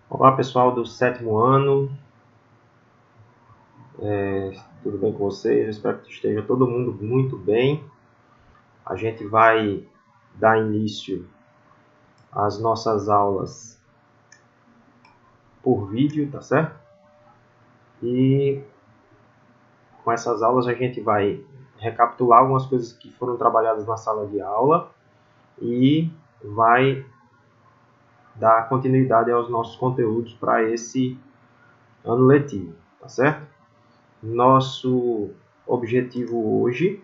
Olá pessoal do sétimo ano, tudo bem com vocês? Eu espero que esteja todo mundo muito bem. A gente vai dar início às nossas aulas por vídeo, tá certo? E com essas aulas a gente vai recapitular algumas coisas que foram trabalhadas na sala de aula e vai dar continuidade aos nossos conteúdos para esse ano letivo, tá certo? Nosso objetivo hoje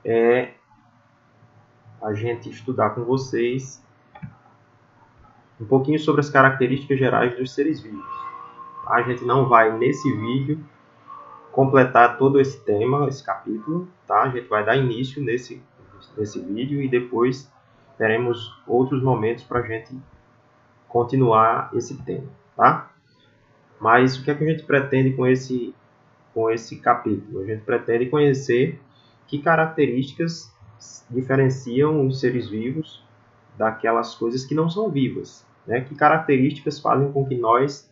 é a gente estudar com vocês um pouquinho sobre as características gerais dos seres vivos. A gente não vai, nesse vídeo, completar todo esse tema, esse capítulo, tá? A gente vai dar início nesse vídeo e depois teremos outros momentos para a gente continuar esse tema, tá? Mas o que é que a gente pretende com esse capítulo? A gente pretende conhecer que características diferenciam os seres vivos daquelas coisas que não são vivas, né? Que características fazem com que nós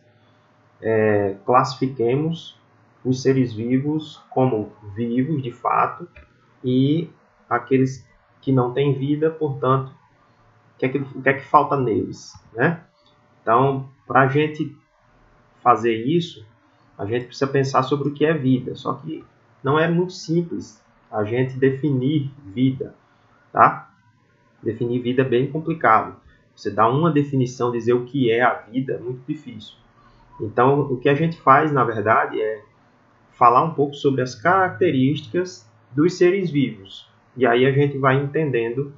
classifiquemos os seres vivos como vivos de fato e aqueles que não têm vida, portanto, o que é que falta neles, né? Então, para a gente fazer isso, a gente precisa pensar sobre o que é vida, só que não é muito simples a gente definir vida, tá? Definir vida é bem complicado. Você dá uma definição, dizer o que é a vida, é muito difícil. Então, o que a gente faz, na verdade, é falar um pouco sobre as características dos seres vivos. E aí a gente vai entendendo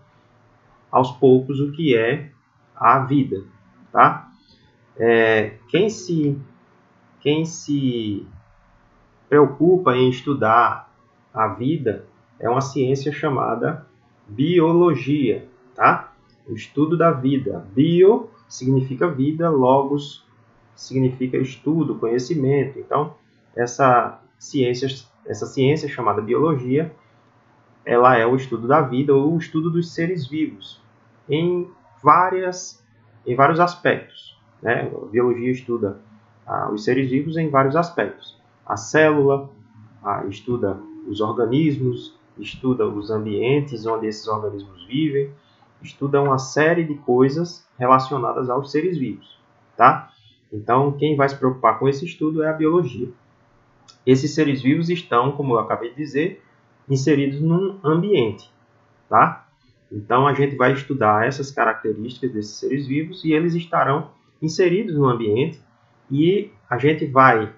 aos poucos o que é a vida, tá? Quem se preocupa em estudar a vida é uma ciência chamada biologia, tá? O estudo da vida. Bio significa vida, logos significa estudo, conhecimento. Então, essa ciência chamada biologia, ela é o estudo da vida ou o estudo dos seres vivos em vários aspectos, né? A biologia estuda os seres vivos em vários aspectos. A célula estuda os organismos, estuda os ambientes onde esses organismos vivem, estuda uma série de coisas relacionadas aos seres vivos, tá? Então, quem vai se preocupar com esse estudo é a biologia. Esses seres vivos estão, como eu acabei de dizer, inseridos num ambiente, tá? Então, a gente vai estudar essas características desses seres vivos e eles estarão inseridos no ambiente e a gente vai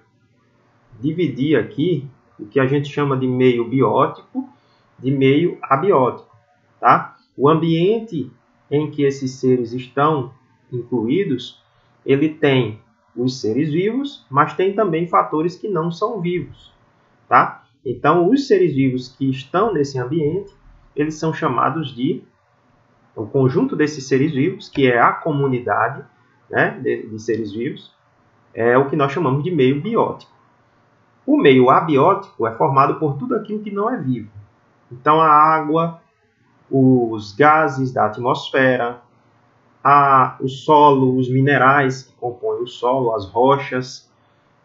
dividir aqui o que a gente chama de meio biótico de meio abiótico, tá? O ambiente em que esses seres estão incluídos, ele tem os seres vivos, mas tem também fatores que não são vivos, tá? Então, os seres vivos que estão nesse ambiente, eles são chamados de o conjunto desses seres vivos, que é a comunidade, né, de seres vivos, é o que nós chamamos de meio biótico. O meio abiótico é formado por tudo aquilo que não é vivo. Então, a água, os gases da atmosfera, o solo, os minerais que compõem o solo, as rochas,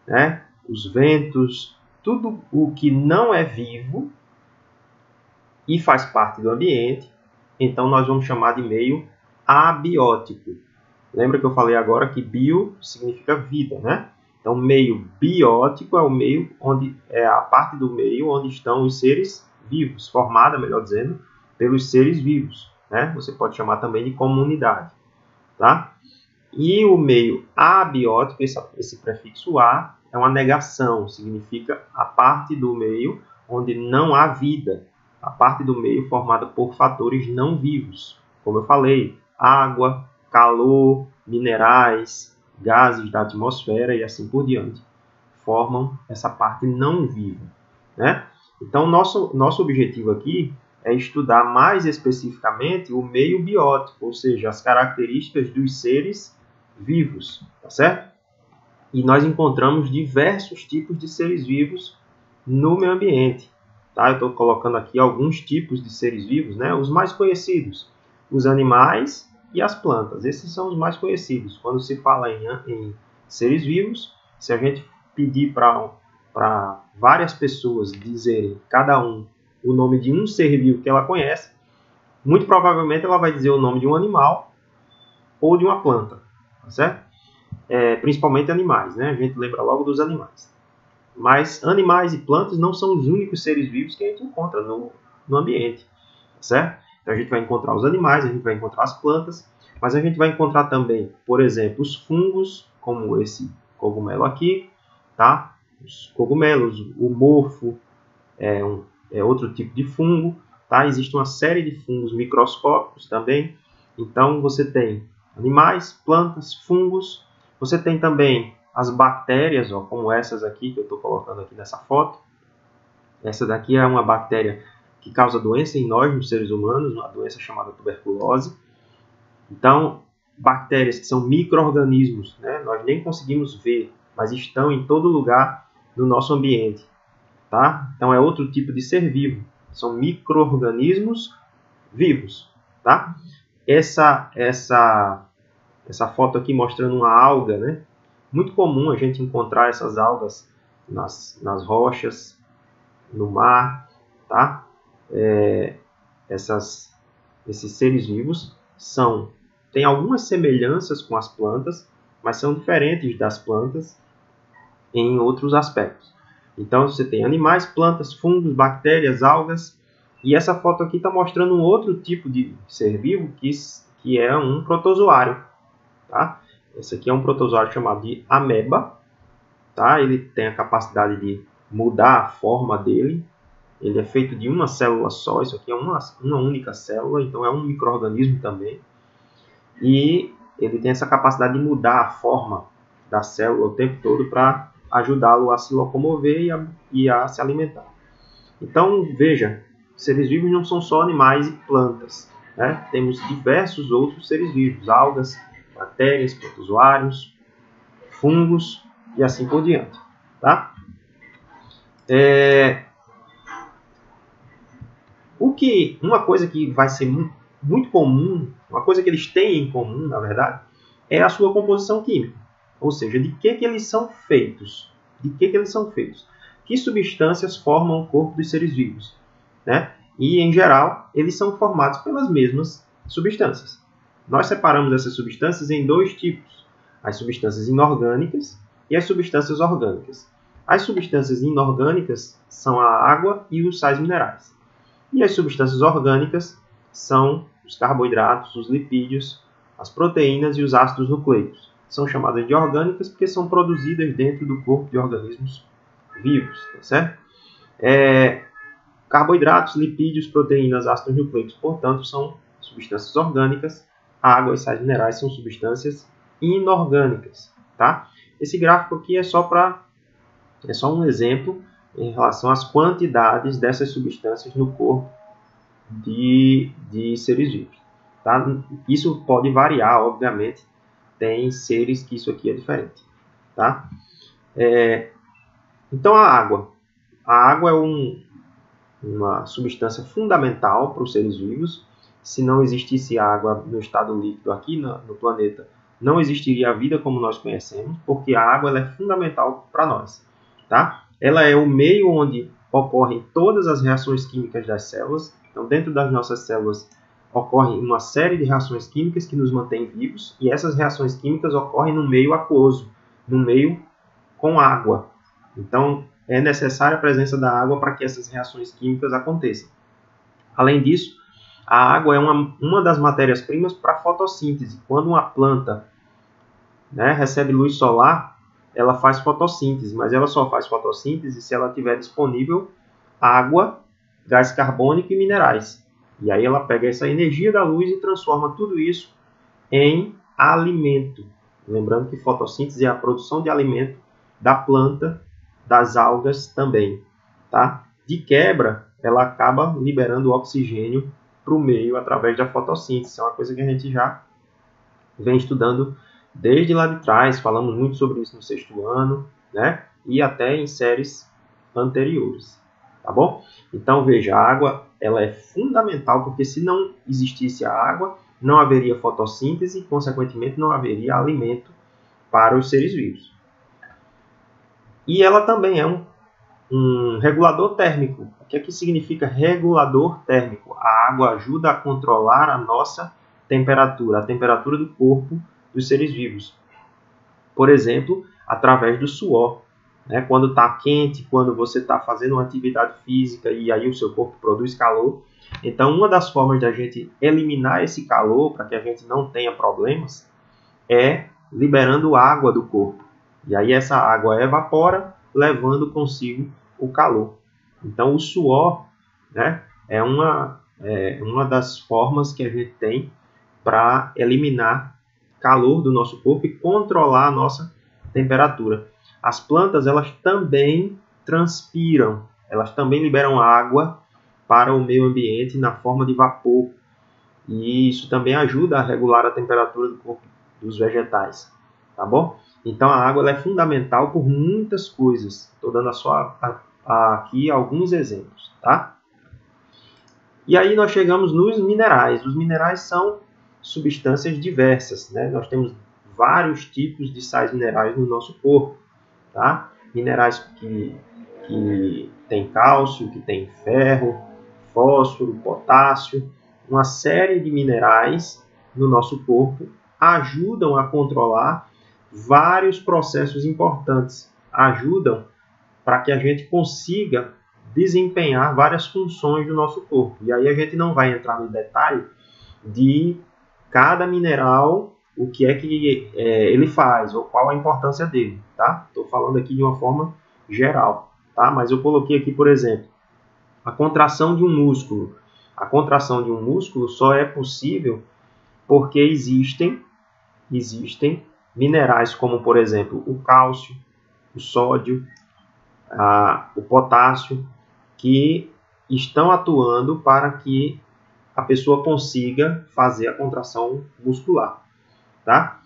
né, os ventos, tudo o que não é vivo e faz parte do ambiente, então nós vamos chamar de meio abiótico. Lembra que eu falei agora que bio significa vida, né? Então, meio biótico é o meio onde é a parte do meio onde estão os seres vivos, formada, melhor dizendo, pelos seres vivos, né? Você pode chamar também de comunidade, tá? E o meio abiótico, esse prefixo a, é uma negação, significa a parte do meio onde não há vida, a parte do meio formada por fatores não vivos, como eu falei, água, calor, minerais, gases da atmosfera e assim por diante, formam essa parte não viva, né? Então, nosso objetivo aqui é estudar mais especificamente o meio biótico, ou seja, as características dos seres vivos, tá certo? E nós encontramos diversos tipos de seres vivos no meio ambiente, tá? Eu estou colocando aqui alguns tipos de seres vivos, né? Os mais conhecidos, os animais, e as plantas. Esses são os mais conhecidos. Quando se fala em seres vivos, se a gente pedir para várias pessoas dizerem, cada um, o nome de um ser vivo que ela conhece, muito provavelmente ela vai dizer o nome de um animal ou de uma planta, tá certo? Principalmente animais, né? A gente lembra logo dos animais. Mas animais e plantas não são os únicos seres vivos que a gente encontra no ambiente, tá certo? Então a gente vai encontrar os animais, a gente vai encontrar as plantas, mas a gente vai encontrar também, por exemplo, os fungos, como esse cogumelo aqui, tá? Os cogumelos, o morfo é outro tipo de fungo, tá? Existe uma série de fungos microscópicos também. Então você tem animais, plantas, fungos. Você tem também as bactérias, ó, como essas aqui que eu estou colocando aqui nessa foto. Essa daqui é uma bactéria que causa doença em nós, nos seres humanos, uma doença chamada tuberculose. Então, bactérias que são micro-organismos, né? Nós nem conseguimos ver, mas estão em todo lugar no nosso ambiente. Tá? Então, é outro tipo de ser vivo. São micro-organismos vivos. Tá? Essa foto aqui mostrando uma alga, né? Muito comum a gente encontrar essas algas nas rochas, no mar, tá? Esses seres vivos têm algumas semelhanças com as plantas, mas são diferentes das plantas em outros aspectos. Então você tem animais, plantas, fungos, bactérias, algas, e essa foto aqui está mostrando um outro tipo de ser vivo que é um protozoário. Tá? Esse aqui é um protozoário chamado de ameba. Tá? Ele tem a capacidade de mudar a forma dele. Ele é feito de uma célula só. Isso aqui é uma única célula, então é um micro-organismo também. E ele tem essa capacidade de mudar a forma da célula o tempo todo para ajudá-lo a se locomover e a se alimentar. Então, veja, seres vivos não são só animais e plantas. Né? Temos diversos outros seres vivos, algas, bactérias, protozoários, fungos e assim por diante. Tá? Uma coisa que vai ser muito comum, uma coisa que eles têm em comum, na verdade, é a sua composição química. Ou seja, de que eles são feitos? De que eles são feitos? Que substâncias formam o corpo dos seres vivos? Né? E, em geral, eles são formados pelas mesmas substâncias. Nós separamos essas substâncias em dois tipos. As substâncias inorgânicas e as substâncias orgânicas. As substâncias inorgânicas são a água e os sais minerais. E as substâncias orgânicas são os carboidratos, os lipídios, as proteínas e os ácidos nucleicos. São chamadas de orgânicas porque são produzidas dentro do corpo de organismos vivos. Tá certo? Carboidratos, lipídios, proteínas, ácidos nucleicos, portanto, são substâncias orgânicas. A água e sais minerais são substâncias inorgânicas. Tá? Esse gráfico aqui é só um exemplo em relação às quantidades dessas substâncias no corpo de seres vivos. Tá? Isso pode variar, obviamente. Tem seres que isso aqui é diferente. Tá? Então, a água. A água é uma substância fundamental para os seres vivos. Se não existisse água no estado líquido aqui no planeta, não existiria a vida como nós conhecemos, porque a água ela é fundamental para nós. Tá? Ela é o meio onde ocorrem todas as reações químicas das células. Então, dentro das nossas células, ocorre uma série de reações químicas que nos mantêm vivos, e essas reações químicas ocorrem no meio aquoso, no meio com água. Então, é necessária a presença da água para que essas reações químicas aconteçam. Além disso, a água é uma das matérias-primas para a fotossíntese. Quando uma planta, né, recebe luz solar, ela faz fotossíntese, mas ela só faz fotossíntese se ela tiver disponível água, gás carbônico e minerais. E aí ela pega essa energia da luz e transforma tudo isso em alimento. Lembrando que fotossíntese é a produção de alimento da planta, das algas também. Tá? De quebra, ela acaba liberando oxigênio para o meio através da fotossíntese. É uma coisa que a gente já vem estudando desde lá de trás. Falamos muito sobre isso no 6º ano, né? E até em séries anteriores. Tá bom? Então, veja, a água ela é fundamental, porque se não existisse a água, não haveria fotossíntese e, consequentemente, não haveria alimento para os seres vivos. E ela também é um regulador térmico. O que é que significa regulador térmico? A água ajuda a controlar a nossa temperatura, a temperatura do corpo dos seres vivos. Por exemplo, através do suor. Quando está quente, quando você está fazendo uma atividade física e aí o seu corpo produz calor. Então, uma das formas de a gente eliminar esse calor, para que a gente não tenha problemas, é liberando água do corpo. E aí essa água evapora, levando consigo o calor. Então, o suor, é uma das formas que a gente tem para eliminar calor do nosso corpo e controlar a nossa temperatura. As plantas, elas também transpiram, elas também liberam água para o meio ambiente na forma de vapor. E isso também ajuda a regular a temperatura do corpo dos vegetais, tá bom? Então a água ela é fundamental por muitas coisas. Estou dando só aqui alguns exemplos, tá? E aí nós chegamos nos minerais. Os minerais são substâncias diversas, Nós temos vários tipos de sais minerais no nosso corpo, tá? Minerais que tem cálcio, que tem ferro, fósforo, potássio, uma série de minerais no nosso corpo ajudam a controlar vários processos importantes, ajudam para que a gente consiga desempenhar várias funções do nosso corpo. E aí a gente não vai entrar no detalhe de cada mineral, o que é que ele faz, ou qual a importância dele, tá? Estou falando aqui de uma forma geral, tá? Mas eu coloquei aqui, por exemplo, a contração de um músculo. A contração de um músculo só é possível porque existem minerais como, por exemplo, o cálcio, o sódio, o potássio, que estão atuando para que a pessoa consiga fazer a contração muscular. Tá?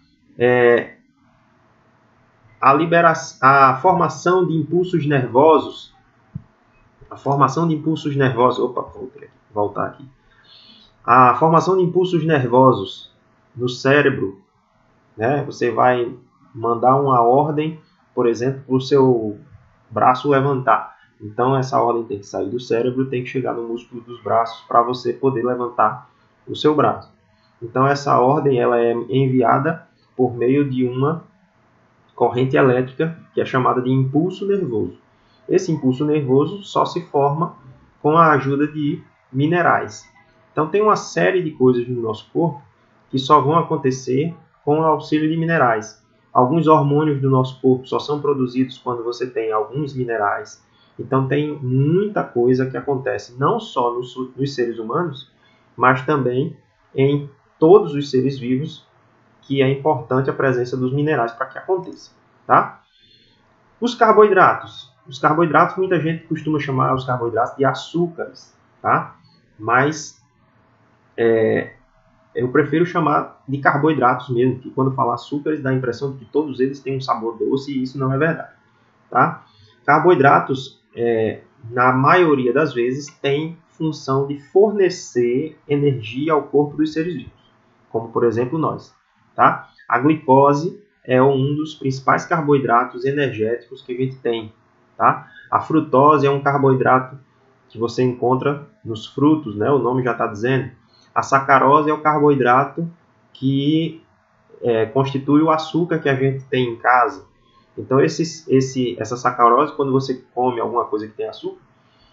A formação de impulsos nervosos. Opa, voltar aqui. A formação de impulsos nervosos no cérebro, Você vai mandar uma ordem, por exemplo, para o seu braço levantar. Então, essa ordem tem que sair do cérebro, tem que chegar no músculo dos braços para você poder levantar o seu braço. Então, essa ordem ela é enviada por meio de uma corrente elétrica, que é chamada de impulso nervoso. Esse impulso nervoso só se forma com a ajuda de minerais. Então, tem uma série de coisas no nosso corpo que só vão acontecer com o auxílio de minerais. Alguns hormônios do nosso corpo só são produzidos quando você tem alguns minerais. Então, tem muita coisa que acontece, não só nos seres humanos, mas também em todos os seres vivos, que é importante a presença dos minerais para que aconteça. Tá? Os carboidratos. Os carboidratos, muita gente costuma chamar os carboidratos de açúcares, tá? Mas eu prefiro chamar de carboidratos mesmo, que quando falar açúcares dá a impressão de que todos eles têm um sabor doce e isso não é verdade. Tá? Carboidratos, na maioria das vezes, têm função de fornecer energia ao corpo dos seres vivos, como por exemplo nós. Tá? A glicose é um dos principais carboidratos energéticos que a gente tem. Tá? A frutose é um carboidrato que você encontra nos frutos, o nome já está dizendo. A sacarose é o carboidrato que constitui o açúcar que a gente tem em casa. Então, essa sacarose, quando você come alguma coisa que tem açúcar,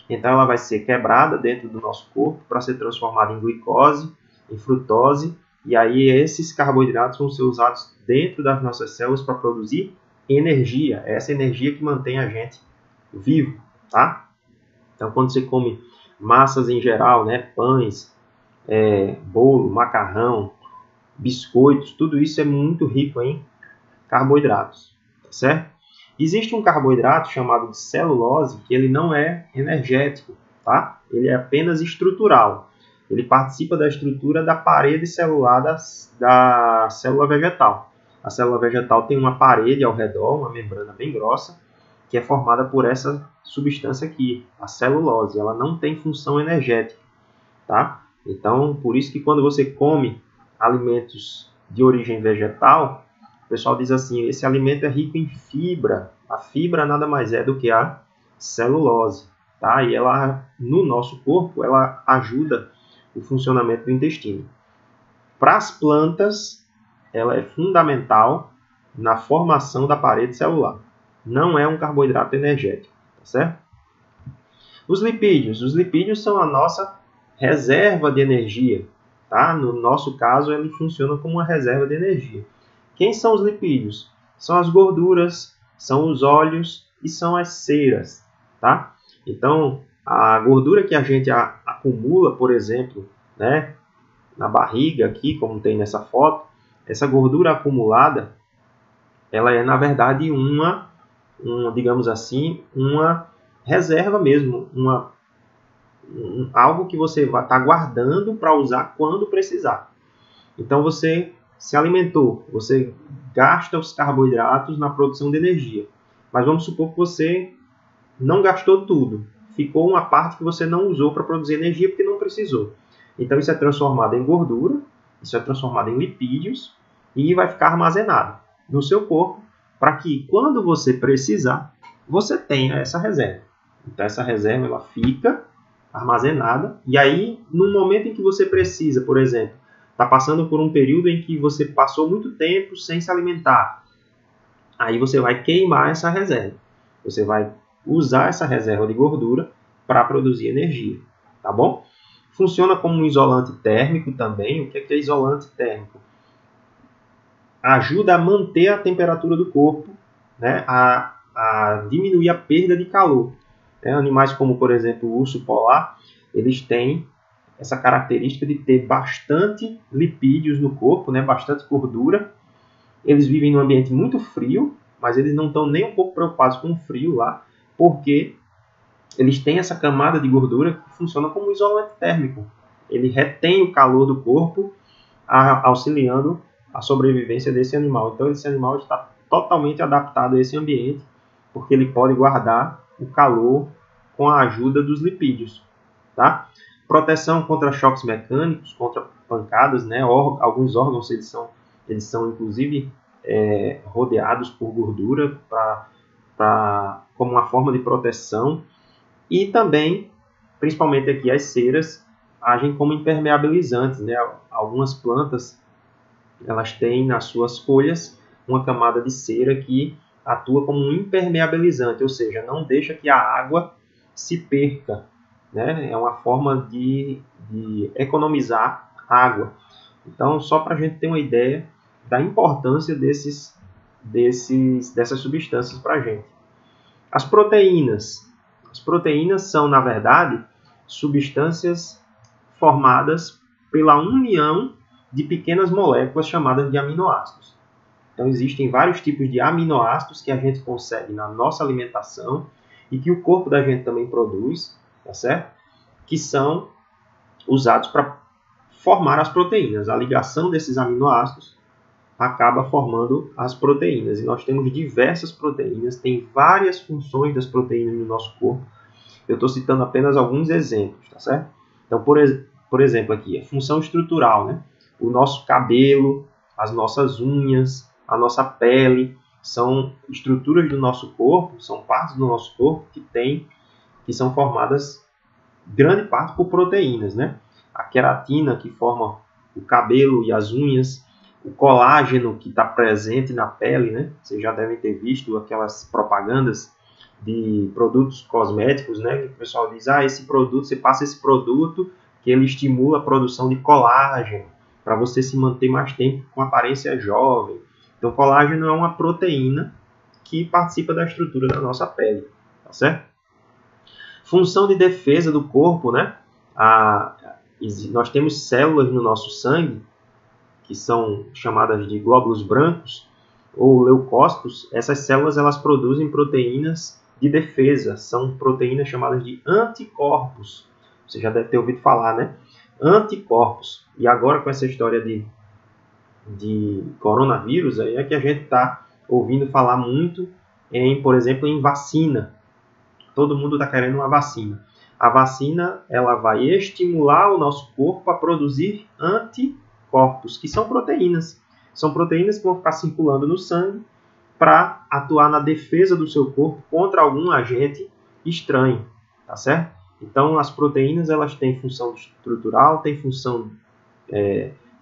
então ela vai ser quebrada dentro do nosso corpo para ser transformada em glicose, em frutose, e aí esses carboidratos vão ser usados dentro das nossas células para produzir energia. É essa energia que mantém a gente vivo, tá? Então, quando você come massas em geral, pães, bolo, macarrão, biscoitos, tudo isso é muito rico em carboidratos, tá certo? Existe um carboidrato chamado de celulose que ele não é energético, tá? Ele é apenas estrutural. Ele participa da estrutura da parede celular da célula vegetal. A célula vegetal tem uma parede ao redor, uma membrana bem grossa, que é formada por essa substância aqui, a celulose. Ela não tem função energética, tá? Então, por isso que quando você come alimentos de origem vegetal, o pessoal diz assim, esse alimento é rico em fibra. A fibra nada mais é do que a celulose, tá? E ela, no nosso corpo, ela ajuda o funcionamento do intestino. Para as plantas, ela é fundamental na formação da parede celular. Não é um carboidrato energético, tá certo? Os lipídios são a nossa reserva de energia, tá? No nosso caso, ele funciona como uma reserva de energia. Quem são os lipídios? São as gorduras, são os óleos e são as ceras, tá? Então, a gordura que a gente acumula, por exemplo, né, na barriga aqui, como tem nessa foto, essa gordura acumulada, ela é, na verdade, digamos assim, uma reserva mesmo, algo que você vai estar guardando para usar quando precisar. Então, você se alimentou, você gasta os carboidratos na produção de energia. Mas vamos supor que você não gastou tudo. Ficou uma parte que você não usou para produzir energia porque não precisou. Então, isso é transformado em gordura, isso é transformado em lipídios e vai ficar armazenado no seu corpo para que, quando você precisar, você tenha essa reserva. Então, essa reserva ela fica armazenada e aí, no momento em que você precisa, por exemplo, está passando por um período em que você passou muito tempo sem se alimentar, aí você vai queimar essa reserva. Você vai usar essa reserva de gordura para produzir energia, tá bom? Funciona como um isolante térmico também. O que é isolante térmico? Ajuda a manter a temperatura do corpo, né? a diminuir a perda de calor. Animais como, por exemplo, o urso polar, eles têm essa característica de ter bastante lipídios no corpo, né? Bastante gordura. Eles vivem num ambiente muito frio, mas eles não estão nem um pouco preocupados com o frio lá, porque eles têm essa camada de gordura que funciona como um isolante térmico. Ele retém o calor do corpo, auxiliando a sobrevivência desse animal. Então, esse animal está totalmente adaptado a esse ambiente, porque ele pode guardar o calor com a ajuda dos lipídios, tá? Proteção contra choques mecânicos, contra pancadas, né? Alguns órgãos eles são inclusive rodeados por gordura como uma forma de proteção. E também, principalmente aqui as ceras, agem como impermeabilizantes, né? Algumas plantas elas têm nas suas folhas uma camada de cera que atua como um impermeabilizante, ou seja, não deixa que a água se perca, né? É uma forma de economizar água. Então, só para a gente ter uma ideia da importância dessas substâncias para a gente. As proteínas. As proteínas são, na verdade, substâncias formadas pela união de pequenas moléculas chamadas de aminoácidos. Então, existem vários tipos de aminoácidos que a gente consegue na nossa alimentação e que o corpo da gente também produz, tá certo? Que são usados para formar as proteínas. A ligação desses aminoácidos acaba formando as proteínas. E nós temos diversas proteínas, tem várias funções das proteínas no nosso corpo. Eu estou citando apenas alguns exemplos, tá certo? Então, por exemplo, aqui, a função estrutural, né? O nosso cabelo, as nossas unhas, a nossa pele, são estruturas do nosso corpo, são partes do nosso corpo que são formadas, grande parte, por proteínas, né? A queratina, que forma o cabelo e as unhas, o colágeno, que está presente na pele, né? Vocês já devem ter visto aquelas propagandas de produtos cosméticos, né? Que o pessoal diz, esse produto, você passa esse produto que ele estimula a produção de colágeno, para você se manter mais tempo com aparência jovem. Então, colágeno é uma proteína que participa da estrutura da nossa pele, tá certo? Função de defesa do corpo, né? Nós temos células no nosso sangue, que são chamadas de glóbulos brancos, ou leucócitos. Essas células elas produzem proteínas de defesa, são proteínas chamadas de anticorpos. Você já deve ter ouvido falar, né? Anticorpos. E agora com essa história de coronavírus, aí é que a gente está ouvindo falar muito por exemplo, em vacina. Todo mundo está querendo uma vacina. A vacina ela vai estimular o nosso corpo a produzir anticorpos. anticorpos, que são proteínas. São proteínas que vão ficar circulando no sangue para atuar na defesa do seu corpo contra algum agente estranho, tá certo? Então, as proteínas elas têm função estrutural, têm função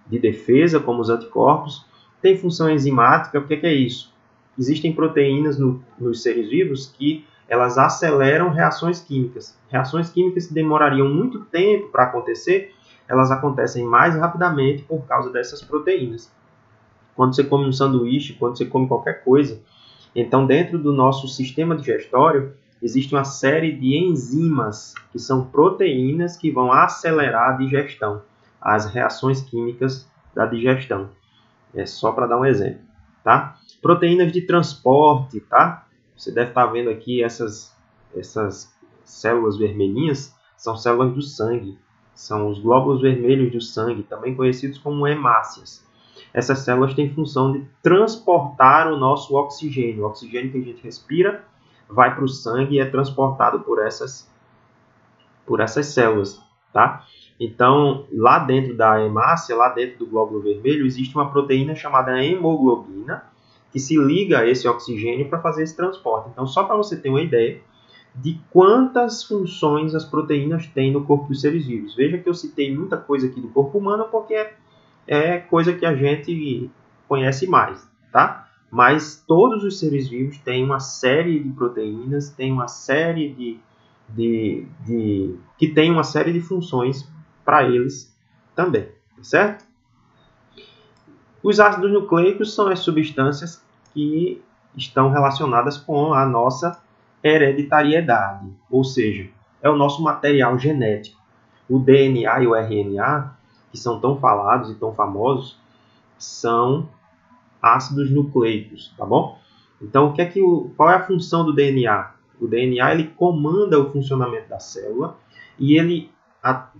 de defesa, como os anticorpos, tem função enzimática. O que é isso? Existem proteínas nos seres vivos que elas aceleram reações químicas. Reações químicas que demorariam muito tempo para acontecer, elas acontecem mais rapidamente por causa dessas proteínas. Quando você come um sanduíche, quando você come qualquer coisa, então dentro do nosso sistema digestório existe uma série de enzimas, que são proteínas que vão acelerar a digestão, as reações químicas da digestão. É só para dar um exemplo, tá? Proteínas de transporte, tá? Você deve estar vendo aqui essas células vermelhinhas, são células do sangue, são os glóbulos vermelhos do sangue, também conhecidos como hemácias. Essas células têm função de transportar o nosso oxigênio. O oxigênio que a gente respira vai para o sangue e é transportado por essas células, tá? Então, lá dentro da hemácia, lá dentro do glóbulo vermelho, existe uma proteína chamada hemoglobina, que se liga a esse oxigênio para fazer esse transporte. Então, só para você ter uma ideia de quantas funções as proteínas têm no corpo dos seres vivos. Veja que eu citei muita coisa aqui do corpo humano, porque é coisa que a gente conhece mais, tá? Mas todos os seres vivos têm uma série de proteínas, têm uma série que tem uma série de funções para eles também, tá certo? Os ácidos nucleicos são as substâncias que estão relacionadas com a nossa hereditariedade, ou seja, é o nosso material genético. O DNA e o RNA, que são tão falados e tão famosos, são ácidos nucleicos, tá bom? Então, qual é a função do DNA? O DNA ele comanda o funcionamento da célula e ele,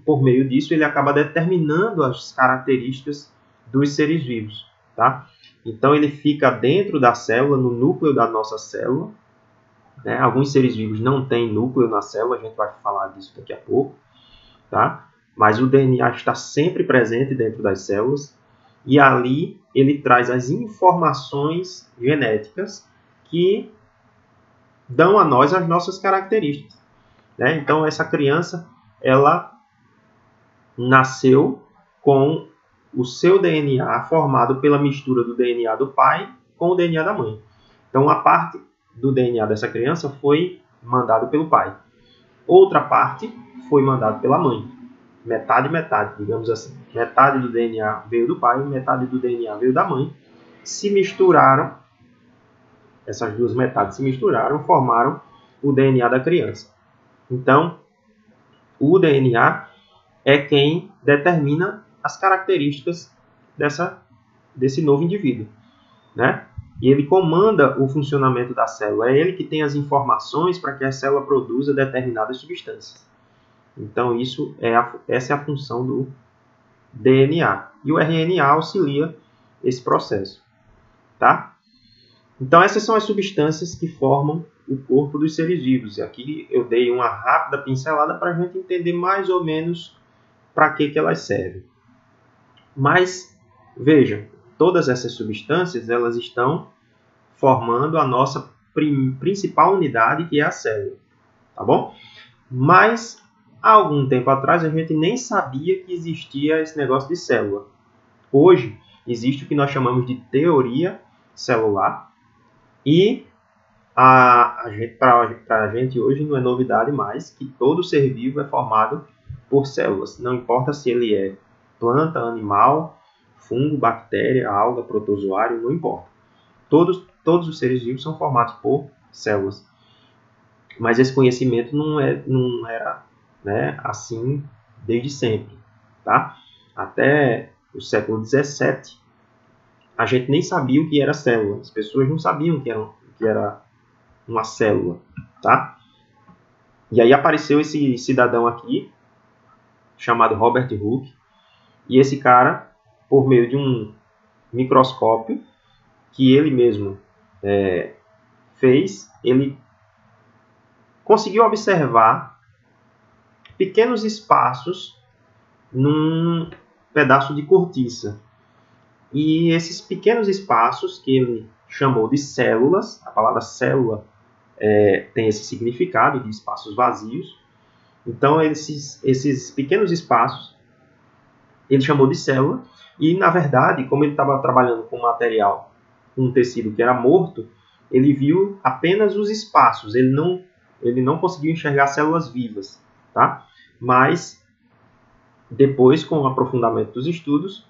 por meio disso, ele acaba determinando as características dos seres vivos, tá? Então, ele fica dentro da célula, no núcleo da nossa célula, né? Alguns seres vivos não têm núcleo na célula, a gente vai falar disso daqui a pouco, tá? Mas o DNA está sempre presente dentro das células e ali ele traz as informações genéticas que dão a nós as nossas características, né? Então, essa criança, ela nasceu com o seu DNA formado pela mistura do DNA do pai com o DNA da mãe. Então, uma parte do DNA dessa criança foi mandado pelo pai. Outra parte foi mandada pela mãe. Metade, digamos assim. Metade do DNA veio do pai, metade do DNA veio da mãe. Se misturaram, essas duas metades se misturaram, formaram o DNA da criança. Então, o DNA é quem determina as características desse novo indivíduo, né? E ele comanda o funcionamento da célula. É ele que tem as informações para que a célula produza determinadas substâncias. Então, essa é a função do DNA. E o RNA auxilia esse processo, tá? Então, essas são as substâncias que formam o corpo dos seres vivos. E aqui eu dei uma rápida pincelada para a gente entender mais ou menos para que elas servem. Mas, veja, todas essas substâncias elas estão formando a nossa principal unidade, que é a célula, tá bom? Mas, há algum tempo atrás, a gente nem sabia que existia esse negócio de célula. Hoje, existe o que nós chamamos de teoria celular e para a gente hoje não é novidade mais que todo ser vivo é formado por células. Não importa se ele é planta, animal, fungo, bactéria, alga, protozoário, não importa. Todos os seres vivos são formados por células. Mas esse conhecimento não era, né, assim desde sempre, tá? Até o século XVII, a gente nem sabia o que era célula. As pessoas não sabiam o que era uma célula, tá? E aí apareceu esse cidadão aqui, chamado Robert Hooke, e esse cara, por meio de um microscópio que ele mesmo fez, ele conseguiu observar pequenos espaços pedaço de cortiça. E esses pequenos espaços, que ele chamou de células, a palavra célula tem esse significado de espaços vazios. Então, esses pequenos espaços, ele chamou de célula. E, na verdade, como ele estava trabalhando com material, com um tecido que era morto, ele viu apenas os espaços. Ele não conseguiu enxergar células vivas. Tá? Mas, depois, com o aprofundamento dos estudos,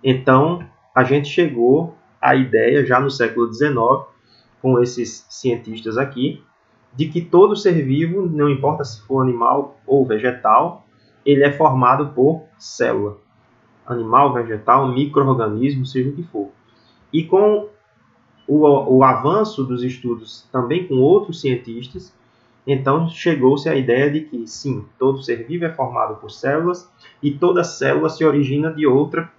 então, a gente chegou à ideia, já no século XIX, com esses cientistas aqui, de que todo ser vivo, não importa se for animal ou vegetal, ele é formado por célula. Animal, vegetal, micro-organismo, seja o que for. E com o avanço dos estudos também com outros cientistas, então chegou-se à ideia de que, sim, todo ser vivo é formado por células e toda célula se origina de outra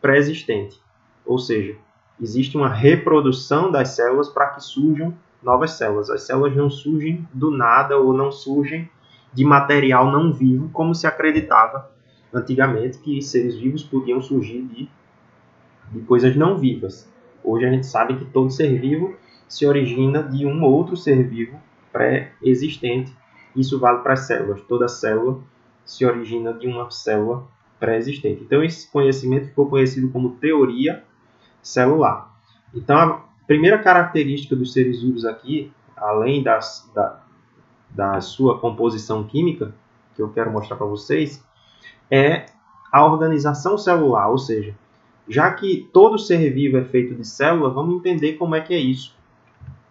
pré-existente. Ou seja, existe uma reprodução das células para que surjam novas células. As células não surgem do nada ou não surgem de material não vivo, como se acreditava antigamente que seres vivos podiam surgir de coisas não vivas. Hoje a gente sabe que todo ser vivo se origina de um outro ser vivo pré-existente. Isso vale para as células. Toda célula se origina de uma célula pré-existente. Então, esse conhecimento ficou conhecido como teoria celular. Então, a primeira característica dos seres vivos aqui, além da sua composição química, que eu quero mostrar para vocês, é a organização celular. Ou seja, já que todo ser vivo é feito de célula, vamos entender como é que é isso,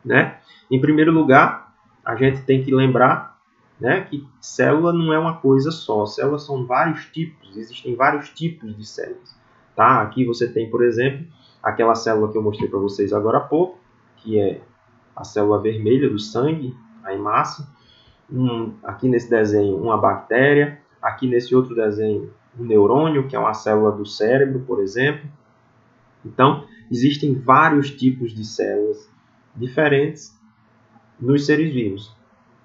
né? Em primeiro lugar, a gente tem que lembrar, né, que célula não é uma coisa só. Células são vários tipos, existem vários tipos de células. Tá? Aqui você tem, por exemplo, aquela célula que eu mostrei para vocês agora há pouco, que é a célula vermelha do sangue, a hemácia. Aqui nesse desenho, uma bactéria. Aqui nesse outro desenho, um neurônio, que é uma célula do cérebro, por exemplo. Então, existem vários tipos de células diferentes nos seres vivos.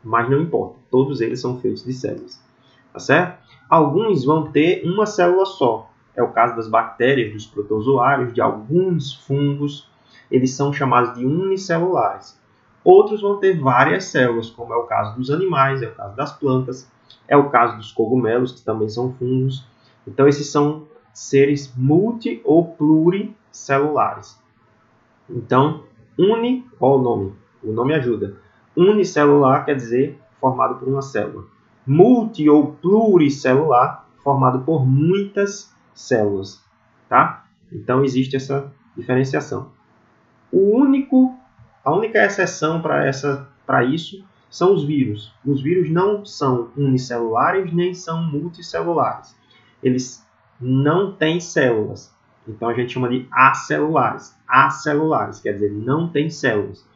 Mas não importa, todos eles são feitos de células. Tá certo? Alguns vão ter uma célula só. É o caso das bactérias, dos protozoários, de alguns fungos. Eles são chamados de unicelulares. Outros vão ter várias células, como é o caso dos animais, é o caso das plantas, é o caso dos cogumelos, que também são fungos. Então, esses são seres multi- ou pluricelulares. Então, olha o nome ajuda. Unicelular quer dizer formado por uma célula. Multi- ou pluricelular, formado por muitas células. Tá? Então, existe essa diferenciação. A única exceção para isso são os vírus. Os vírus não são unicelulares nem são multicelulares. Eles não têm células. Então, a gente chama de acelulares. Acelulares, quer dizer, não tem células.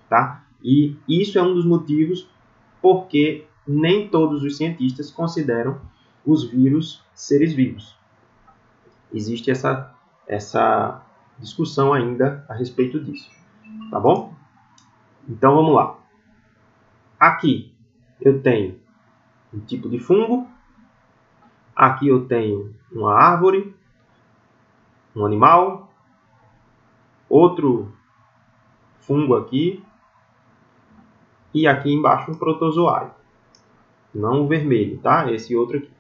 Tá? E isso é um dos motivos porque nem todos os cientistas consideram os vírus seres vivos. Existe essa discussão ainda a respeito disso. Tá bom? Então, vamos lá. Aqui eu tenho um tipo de fungo. Aqui eu tenho uma árvore, um animal, outro fungo aqui, e aqui embaixo um protozoário. Não o vermelho, tá? Esse outro aqui.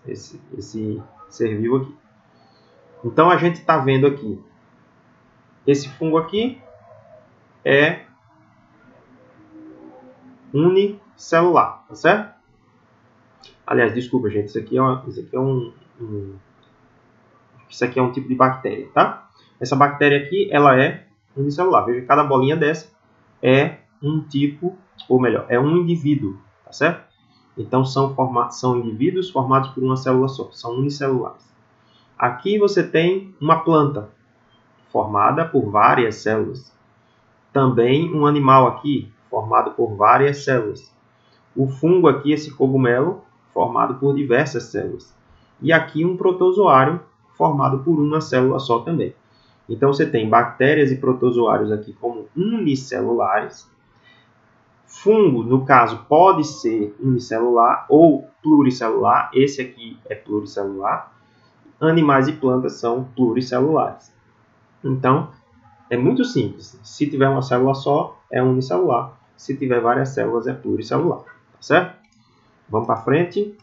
Esse ser vivo aqui. Então, a gente está vendo aqui. Esse fungo aqui é unicelular, tá certo? Aliás, desculpa, gente. Isso aqui é um tipo de bactéria, tá? Essa bactéria aqui, ela é unicelular. Veja, cada bolinha dessa é um tipo, ou melhor, é um indivíduo, tá certo? Então, são indivíduos formados por uma célula só, são unicelulares. Aqui você tem uma planta formada por várias células. Também um animal aqui, formado por várias células. O fungo aqui, esse cogumelo, formado por diversas células. E aqui um protozoário, formado por uma célula só também. Então, você tem bactérias e protozoários aqui como unicelulares. Fungo, no caso, pode ser unicelular ou pluricelular. Esse aqui é pluricelular. animais e plantas são pluricelulares. Então, é muito simples. Se tiver uma célula só, é unicelular. Se tiver várias células, é pluricelular. Tá certo? Vamos para frente.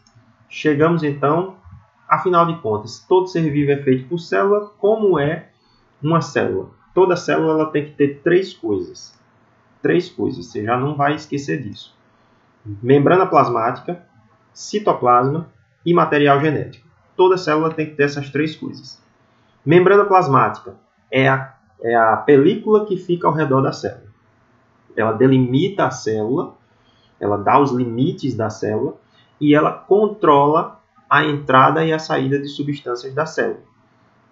Chegamos, então, afinal de contas, todo ser vivo é feito por célula. Como é uma célula? Toda célula ela tem que ter três coisas. Três coisas. Você já não vai esquecer disso. Membrana plasmática, citoplasma e material genético. Toda célula tem que ter essas três coisas. Membrana plasmática é a película que fica ao redor da célula. Ela delimita a célula, ela dá os limites da célula e ela controla a entrada e a saída de substâncias da célula.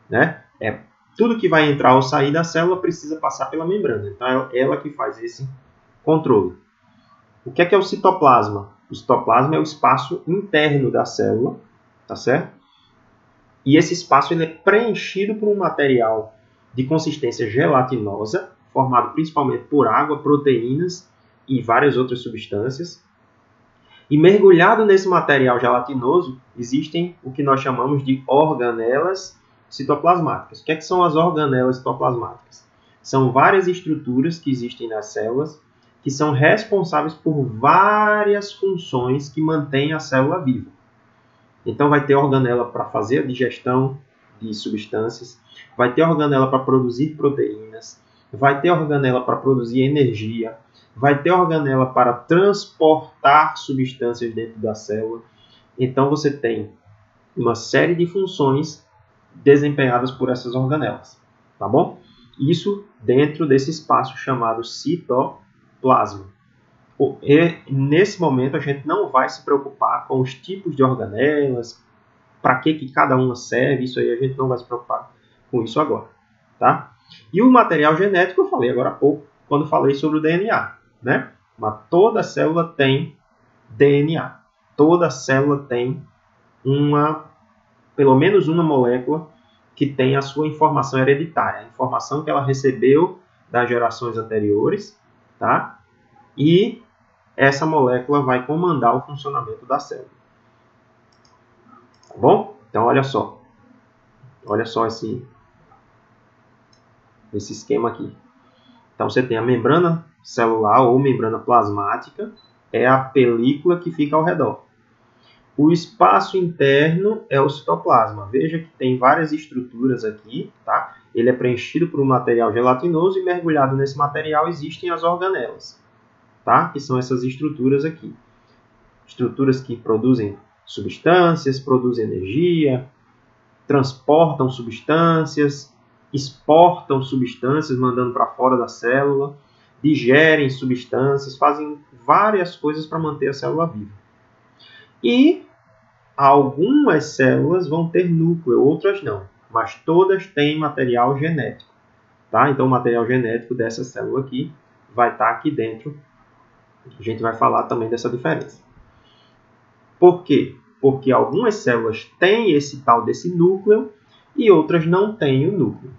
Né? Tudo que vai entrar ou sair da célula precisa passar pela membrana. Então é ela que faz esse controle. O que é o citoplasma? O citoplasma é o espaço interno da célula, tá certo? E esse espaço ele é preenchido por um material de consistência gelatinosa, formado principalmente por água, proteínas e várias outras substâncias. E mergulhado nesse material gelatinoso, existem o que nós chamamos de organelas citoplasmáticas. O que são as organelas citoplasmáticas? São várias estruturas que existem nas células que são responsáveis por várias funções que mantêm a célula viva. Então vai ter organela para fazer a digestão de substâncias, vai ter organela para produzir proteínas, vai ter organela para produzir energia, vai ter organela para transportar substâncias dentro da célula. Então você tem uma série de funções desempenhadas por essas organelas, tá bom? Isso dentro desse espaço chamado citoplasma. E nesse momento a gente não vai se preocupar com os tipos de organelas, para que cada uma serve, isso aí a gente não vai se preocupar com isso agora, tá? E o material genético eu falei agora há pouco, quando falei sobre o DNA, né? Mas toda célula tem DNA. Toda célula tem pelo menos uma molécula que tem a sua informação hereditária, a informação que ela recebeu das gerações anteriores, tá? E essa molécula vai comandar o funcionamento da célula. Tá bom? Então, olha só. Olha só esse esquema aqui. Então, você tem a membrana celular ou membrana plasmática, é a película que fica ao redor. O espaço interno é o citoplasma. Veja que tem várias estruturas aqui, tá? Ele é preenchido por um material gelatinoso e mergulhado nesse material existem as organelas, tá? Que são essas estruturas aqui. Estruturas que produzem substâncias, produzem energia, transportam substâncias, exportam substâncias, mandando para fora da célula, digerem substâncias, fazem várias coisas para manter a célula viva. E algumas células vão ter núcleo, outras não, mas todas têm material genético. Tá? Então, o material genético dessa célula aqui vai estar aqui dentro. A gente vai falar também dessa diferença. Por quê? Porque algumas células têm esse tal desse núcleo e outras não têm o núcleo.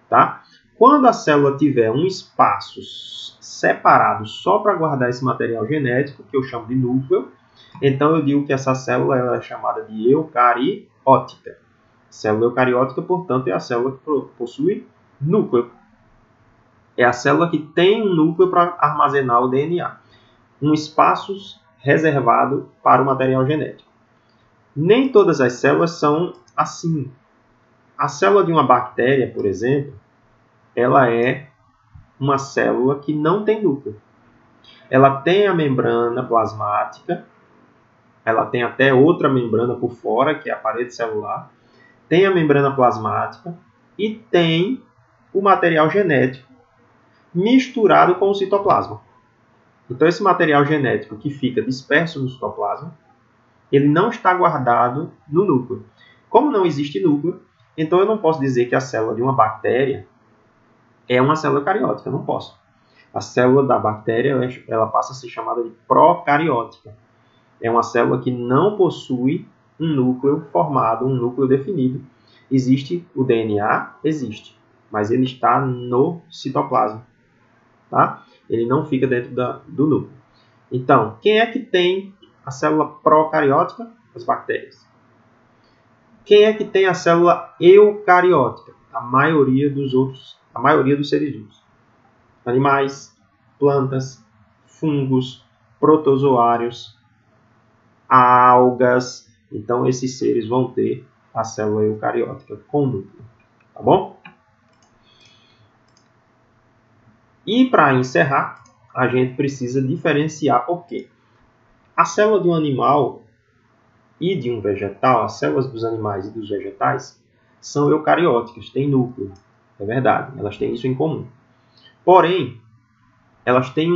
Tá? Quando a célula tiver um espaço separado só para guardar esse material genético, que eu chamo de núcleo, então eu digo que essa célula ela é chamada de eucariótica. Célula eucariótica, portanto, é a célula que possui núcleo. É a célula que tem um núcleo para armazenar o DNA. Um espaço reservado para o material genético. Nem todas as células são assim. A célula de uma bactéria, por exemplo, ela é uma célula que não tem núcleo. Ela tem a membrana plasmática, ela tem até outra membrana por fora, que é a parede celular, tem a membrana plasmática e tem o material genético misturado com o citoplasma. Então, esse material genético que fica disperso no citoplasma, ele não está guardado no núcleo. Como não existe núcleo, então eu não posso dizer que a célula de uma bactéria é uma célula eucariótica, eu não posso. A célula da bactéria ela passa a ser chamada de procariótica. É uma célula que não possui um núcleo formado, um núcleo definido. Existe o DNA? Existe, mas ele está no citoplasma. Tá? Ele não fica dentro do núcleo. Então, quem é que tem a célula procariótica? As bactérias. Quem é que tem a célula eucariótica? A maioria dos seres vivos. Animais, plantas, fungos, protozoários, algas. Então, esses seres vão ter a célula eucariótica com núcleo. Tá bom? E para encerrar, a gente precisa diferenciar por quê? A célula de um animal e de um vegetal, as células dos animais e dos vegetais, são eucarióticas, têm núcleo. É verdade, elas têm isso em comum. Porém, elas têm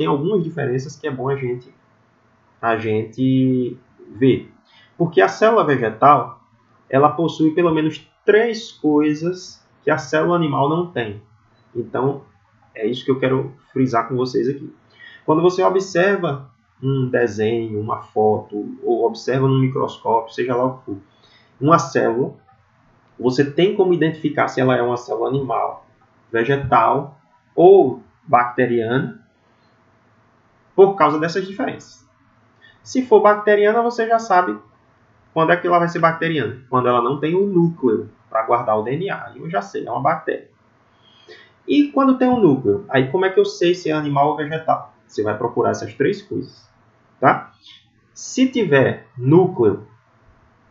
algumas diferenças que é bom a gente ver. Porque a célula vegetal, ela possui pelo menos 3 coisas que a célula animal não tem. Então, é isso que eu quero frisar com vocês aqui. Quando você observa um desenho, uma foto, ou observa no microscópio, seja lá o que for, uma célula, você tem como identificar se ela é uma célula animal, vegetal ou bacteriana, por causa dessas diferenças. Se for bacteriana, você já sabe quando é que ela vai ser bacteriana. Quando ela não tem um núcleo para guardar o DNA. Eu já sei, é uma bactéria. E quando tem um núcleo, aí como é que eu sei se é animal ou vegetal? Você vai procurar essas 3 coisas. Tá? Se tiver núcleo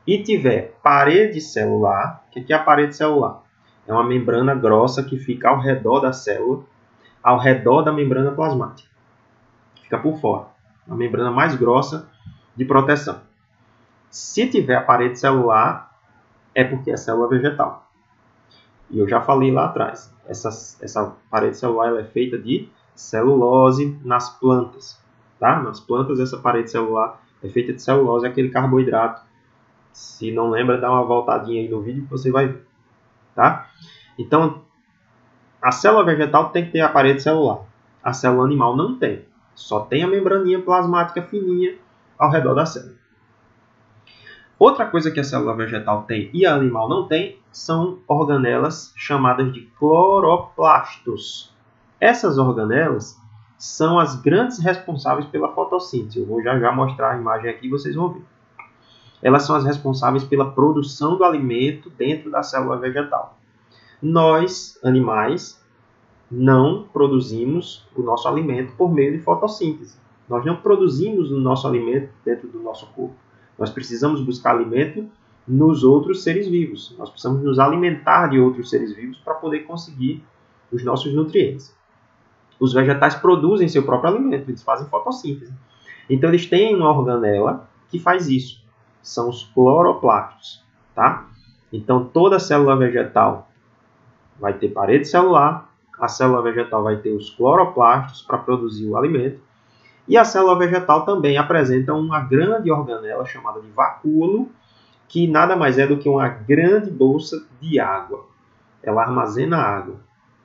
e tiver parede celular, o que é a parede celular? É uma membrana grossa que fica ao redor da célula, ao redor da membrana plasmática. Fica por fora. Uma membrana mais grossa de proteção. Se tiver a parede celular, é porque é célula vegetal. E eu já falei lá atrás, essa parede celular ela é feita de celulose nas plantas. Tá? Nas plantas, essa parede celular é feita de celulose, aquele carboidrato. Se não lembra, dá uma voltadinha aí no vídeo que você vai ver. Tá? Então, a célula vegetal tem que ter a parede celular. A célula animal não tem. Só tem a membraninha plasmática fininha ao redor da célula. Outra coisa que a célula vegetal tem e a animal não tem são organelas chamadas de cloroplastos. Essas organelas são as grandes responsáveis pela fotossíntese. Eu vou já mostrar a imagem aqui e vocês vão ver. Elas são as responsáveis pela produção do alimento dentro da célula vegetal. Nós, animais, não produzimos o nosso alimento por meio de fotossíntese. Nós não produzimos o nosso alimento dentro do nosso corpo. Nós precisamos buscar alimento nos outros seres vivos. Nós precisamos nos alimentar de outros seres vivos para poder conseguir os nossos nutrientes. Os vegetais produzem seu próprio alimento, eles fazem fotossíntese. Então, eles têm uma organela que faz isso. São os cloroplastos. Tá? Então, toda célula vegetal vai ter parede celular, a célula vegetal vai ter os cloroplastos para produzir o alimento, e a célula vegetal também apresenta uma grande organela chamada de vacúolo, que nada mais é do que uma grande bolsa de água. Ela armazena água.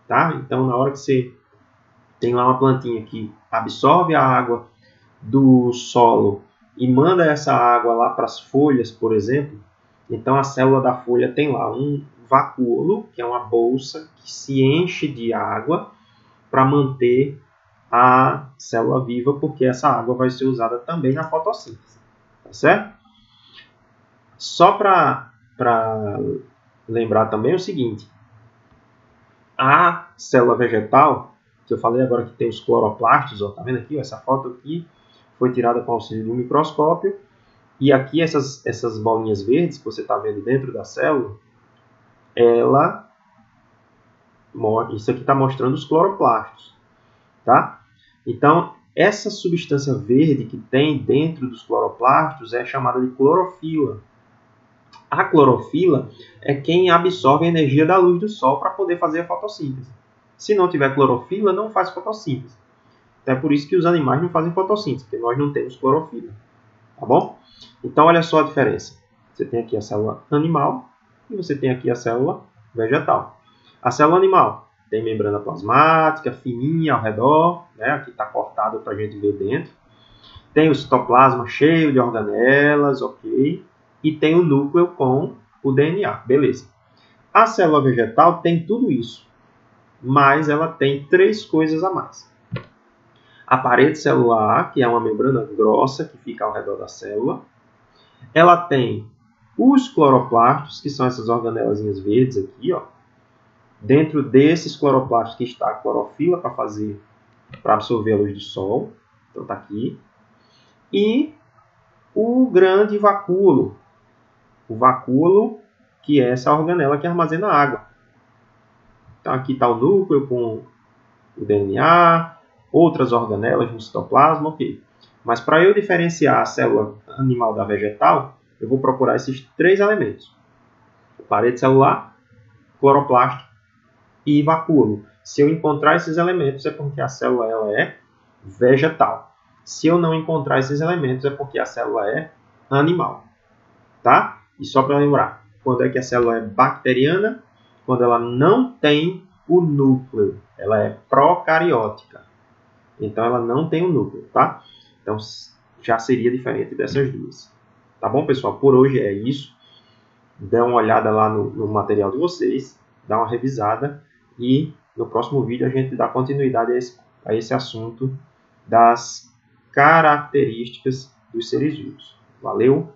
Tá? Então, na hora que você tem lá uma plantinha que absorve a água do solo e manda essa água lá para as folhas, por exemplo, então a célula da folha tem lá um vacúolo, que é uma bolsa que se enche de água para manter a célula viva, porque essa água vai ser usada também na fotossíntese. Tá certo? Só para lembrar também o seguinte, a célula vegetal, que eu falei agora que tem os cloroplastos, ó, tá vendo aqui? Ó, essa foto aqui foi tirada com auxílio de um microscópio, e aqui essas bolinhas verdes que você está vendo dentro da célula, isso aqui está mostrando os cloroplastos. Tá? Então, essa substância verde que tem dentro dos cloroplastos é chamada de clorofila. A clorofila é quem absorve a energia da luz do sol para poder fazer a fotossíntese. Se não tiver clorofila, não faz fotossíntese. Então, é por isso que os animais não fazem fotossíntese, porque nós não temos clorofila. Tá bom? Então, olha só a diferença. Você tem aqui a célula animal e você tem aqui a célula vegetal. A célula animal tem membrana plasmática, fininha ao redor, né? Aqui está cortado para a gente ver dentro. Tem o citoplasma cheio de organelas, ok? E tem o núcleo com o DNA, beleza. A célula vegetal tem tudo isso, mas ela tem 3 coisas a mais. A parede celular, que é uma membrana grossa que fica ao redor da célula. Ela tem Os cloroplastos, que são essas organelazinhas verdes aqui, ó, dentro desses cloroplastos que está a clorofila para absorver a luz do sol. Então está aqui. E o grande vacúolo. O vacúolo, que é essa organela que armazena água. Então aqui está o núcleo com o DNA, outras organelas no citoplasma, ok. Mas para eu diferenciar a célula animal da vegetal, eu vou procurar esses 3 elementos. Parede celular, cloroplasto e vacúolo. Se eu encontrar esses elementos, é porque a célula ela é vegetal. Se eu não encontrar esses elementos, é porque a célula é animal. Tá? E só para lembrar, quando é que a célula é bacteriana? Quando ela não tem o núcleo. Ela é procariótica. Então, ela não tem o núcleo, tá? Então, já seria diferente dessas duas. Tá bom, pessoal? Por hoje é isso. Dá uma olhada lá no material de vocês. Dá uma revisada. E no próximo vídeo a gente dá continuidade a esse assunto das características dos seres vivos. Valeu!